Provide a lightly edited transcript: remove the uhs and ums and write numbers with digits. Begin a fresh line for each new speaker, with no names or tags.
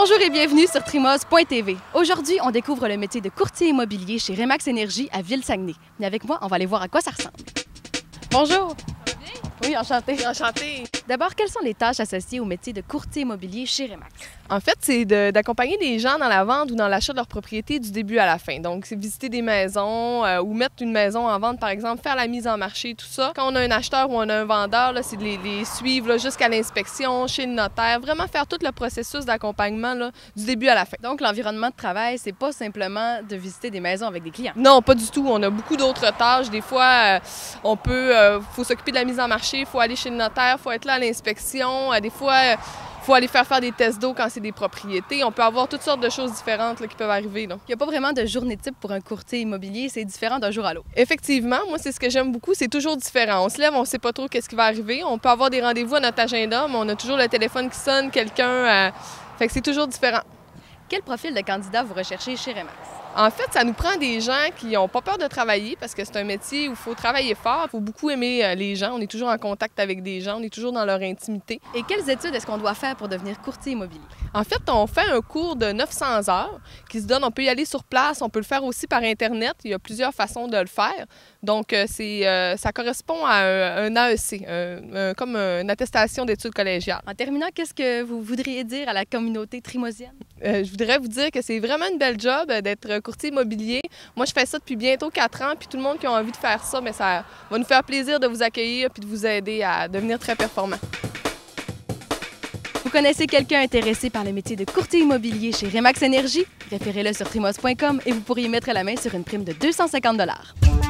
Bonjour et bienvenue sur Trimos.tv. Aujourd'hui, on découvre le métier de courtier immobilier chez Remax Énergie à Ville-Saguenay. Mais avec moi, on va aller voir à quoi ça ressemble. Bonjour! Ça va bien? Oui, enchantée.
Enchantée.
D'abord, quelles sont les tâches associées au métier de courtier immobilier chez Remax?
En fait, c'est d'accompagner les gens dans la vente ou dans l'achat de leur propriété du début à la fin. Donc, c'est visiter des maisons ou mettre une maison en vente, par exemple, faire la mise en marché, tout ça. Quand on a un acheteur ou on a un vendeur, c'est de les suivre jusqu'à l'inspection, chez le notaire, vraiment faire tout le processus d'accompagnement du début à la fin.
Donc, l'environnement de travail, c'est pas simplement de visiter des maisons avec des clients?
Non, pas du tout. On a beaucoup d'autres tâches. Des fois, faut s'occuper de la mise en marché, il faut aller chez le notaire, il faut être là à l'inspection. Des fois, faut aller faire des tests d'eau quand c'est des propriétés. On peut avoir toutes sortes de choses différentes qui peuvent arriver.
Il n'y a pas vraiment de journée type pour un courtier immobilier, c'est différent d'un jour à l'autre.
Effectivement, moi, c'est ce que j'aime beaucoup, c'est toujours différent. On se lève, on ne sait pas trop qu'est-ce qui va arriver. On peut avoir des rendez-vous à notre agenda, mais on a toujours le téléphone qui sonne, quelqu'un... Fait que c'est toujours différent.
Quel profil de candidat vous recherchez chez Remax?
En fait, ça nous prend des gens qui n'ont pas peur de travailler parce que c'est un métier où il faut travailler fort, il faut beaucoup aimer les gens. On est toujours en contact avec des gens, on est toujours dans leur intimité.
Et quelles études est-ce qu'on doit faire pour devenir courtier immobilier?
En fait, on fait un cours de 900 heures qui se donne. On peut y aller sur place, on peut le faire aussi par Internet. Il y a plusieurs façons de le faire. Donc, ça correspond à un AEC, comme une attestation d'études collégiales.
En terminant, qu'est-ce que vous voudriez dire à la communauté trimosienne?
Je voudrais vous dire que c'est vraiment une belle job d'être courtier immobilier. Moi, je fais ça depuis bientôt 4 ans, puis tout le monde qui a envie de faire ça, mais ça va nous faire plaisir de vous accueillir puis de vous aider à devenir très performant.
Vous connaissez quelqu'un intéressé par le métier de courtier immobilier chez Remax Énergie? Référez-le sur trimos.com et vous pourriez mettre la main sur une prime de 250 $.